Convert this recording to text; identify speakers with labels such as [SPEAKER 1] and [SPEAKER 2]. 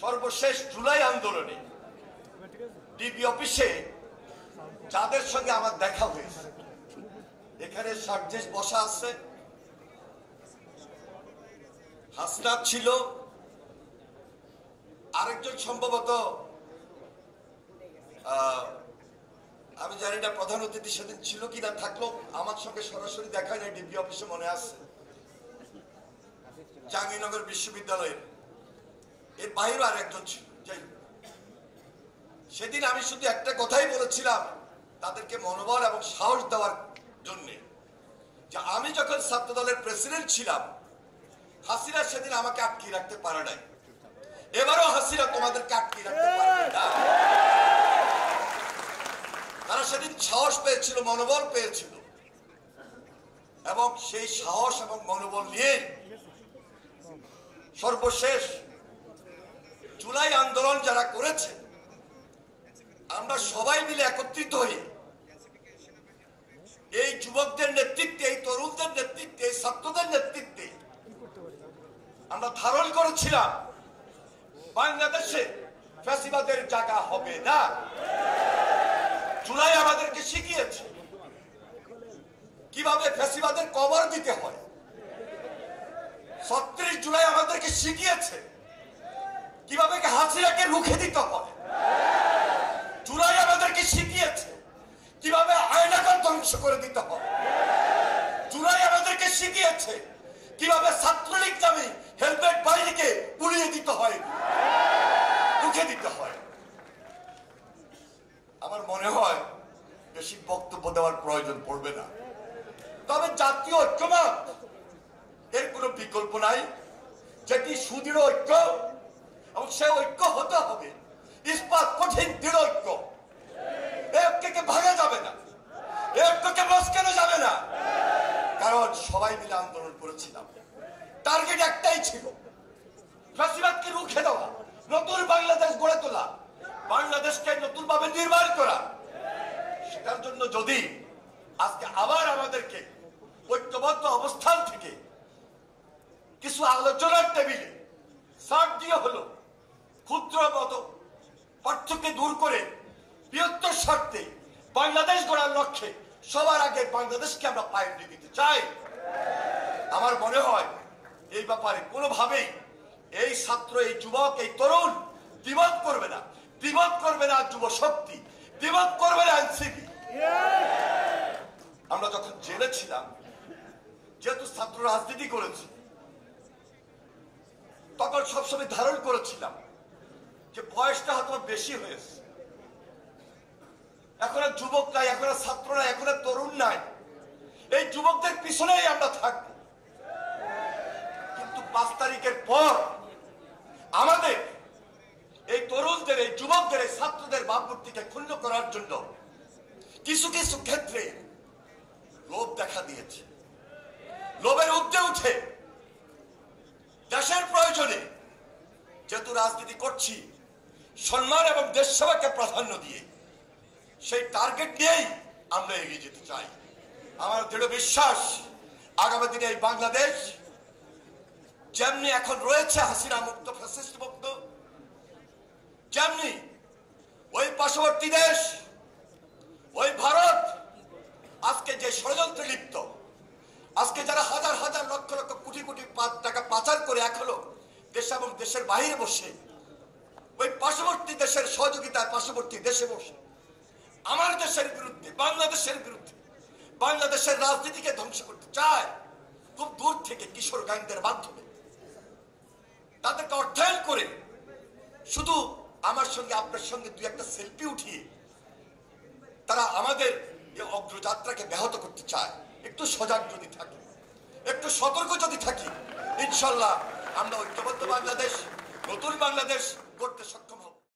[SPEAKER 1] সর্বশেষ জুলাই আন্দোলনে ডিবি অফিসে যাদের সঙ্গে আমার দেখা হয়েছে, এখানে সার্জেস বসা আছে, হাসনাত ছিল, আরেকজন সম্ভবত আমি জানি না প্রধান অতিথি সেদিন ছিল কিনা, থাকলো আমার সঙ্গে সরাসরি দেখা হয় না, ডিবি অফিসে মনে আছে, জাহাঙ্গীরনগর বিশ্ববিদ্যালয়ের এর বাইরেও আরেকজন ছিল। যাই সেদিন আমি শুধু একটা কথাই বলেছিলাম তাদেরকে মনোবল এবং সাহস দেওয়ার জন্য, যে আমি যখন ছাত্র দলের প্রেসিডেন্ট ছিলাম, হাসিনা সেদিন আমাকে আটকে রাখতে পারে নাই, এবারও হাসিনা তোমাদেরকে আটকে রাখতে পারবে না। তারা সেদিন সাহস পেয়েছিল, মনোবল পেয়েছিল, এবং সেই সাহস এবং মনোবল নিয়ে সর্বশেষ জুলাই আন্দোলন যারা করেছে, আমরা সবাই মিলে একত্রিত হয়ে এই যুবকদের নেতৃত্বে, এই তরুণদের নেতৃত্বে, এই ছাত্রদের নেতৃত্বে আমরা ধারণ করেছিলাম বাংলাদেশে ফ্যাসিবাদের জায়গা হবে না। জুলাই আমাদেরকে শিখিয়েছে কিভাবে ফ্যাসিবাদের কবর দিতে হয়। ৩৬ জুলাই আমাদেরকে শিখিয়েছে কিভাবে হাসিনাকে রুখে দিতে হয়। জুলাই আমাদেরকে শিখিয়েছে কিভাবে আয়নাঘর ধ্বংস করে দিতে হয়। জুলাই আমাদেরকে শিখিয়েছে কিভাবে ছাত্রলীগ নামে হেলমেট বাহিনীকে উড়িয়ে দিতে হয়, রুখে দিতে হয়। আমার মনে হয় বেশি বক্তব্য দেওয়ার প্রয়োজন পড়বে না, তবে জাতীয় ঐক্যমত এর কোনো বিকল্প নাই, যেটি সুদৃঢ় ঐক্য, এবং সে ঐক্য হতে হবে ইস্পাত কঠিন দৃঢ় ঐক্য। এই ঐক্যকে ভাঙা যাবে না, এই ঐক্যকে মস্কানো যাবে না, কারণ সবাই মিলে আন্দোলন করেছিলাম, টার্গেট একটাই ছিল, ফ্যাসিবাদকে রুখে দেওয়া, নতুন বাংলাদেশ গড়ে তোলা, বাংলাদেশকে নতুন ভাবে নির্মাণ করা। সেটার জন্য যদি আজকে আবার আমাদেরকে ঐক্যবদ্ধ অবস্থান থেকে কিছু আলোচনার টেবিলে সার্ট দিয়ে হলো ক্ষুদ্র মত পার্থক্য দূর করে বৃহত্তর স্বার্থে বাংলাদেশ গড়ার লক্ষ্যে সবার আগে বাংলাদেশকে আমরা প্রায়োরিটি দিতে চাই। আমার মনে হয় এই ব্যাপারে কোনোভাবেই এই ছাত্র, এই যুবক, এই তরুণ দ্বিমত করবে না, দ্বিমত করবে না যুব শক্তি, দ্বিমত করবে না এনসিপি। আমরা যখন জেলে ছিলাম, যেহেতু ছাত্র রাজনীতি করেছি, তখন সবসময় ধারণ করেছিলাম যে বয়সটা হয়তো বেশি হয়েছে, এখন আর যুবক নাই, এখন আর ছাত্র নাই, এখন আর তরুণ নাই, এই যুবকদের পিছনেই আমরা থাকব। কিন্তু 5 তারিখের পর আমাদের এই তরুণদের, এই যুবকদের, এই ছাত্রদের ভাবমূর্তিকে ক্ষুণ্ণ করার জন্য কিছু কিছু ক্ষেত্রে লোভ দেখা দিয়েছে। লোভের ঊর্ধ্বে উঠে দেশের প্রয়োজনে যেহেতু রাজনীতি করছি, সম্মান এবং দেশ সেবাকে প্রাধান্য দিয়ে সেই টার্গেট নিয়েই আমরা এগিয়ে যেতে চাই। আমার দৃঢ় বিশ্বাস আগামী দিনে এই বাংলাদেশ যেমনি এখন রয়েছে হাসিনা মুক্ত, ফ্যাসিস্ট মুক্ত, যেমনি ওই পার্শ্ববর্তী দেশ, ওই ভারত আজকে যে ষড়যন্ত্রে লিপ্ত, আজকে যারা হাজার হাজার লক্ষ লক্ষ কোটি কোটি টাকা পাচার করে এখনো দেশ এবং দেশের বাইরে বসে ওই পার্শ্ববর্তী দেশের সহযোগিতায় পার্শ্ববর্তী দেশে বসে আমার দেশের বিরুদ্ধে, বাংলাদেশের বিরুদ্ধে, বাংলাদেশের রাজনীতিকে ধ্বংস করতে চায়, খুব দূর থেকে কিশোর গ্যাংদের মাধ্যমে তাদেরকে অর্থায়ন করে শুধু আমার সঙ্গে আপনার সঙ্গে 2-1টা সেলফি উঠিয়ে তারা আমাদের এই অগ্রযাত্রাকে ব্যাহত করতে চায়। একটু সজাগ যদি থাকি, একটু সতর্ক যদি থাকি, ইনশাল্লাহ আমরা ঐক্যবদ্ধ বাংলাদেশ, নতুন বাংলাদেশ করতে সক্ষম।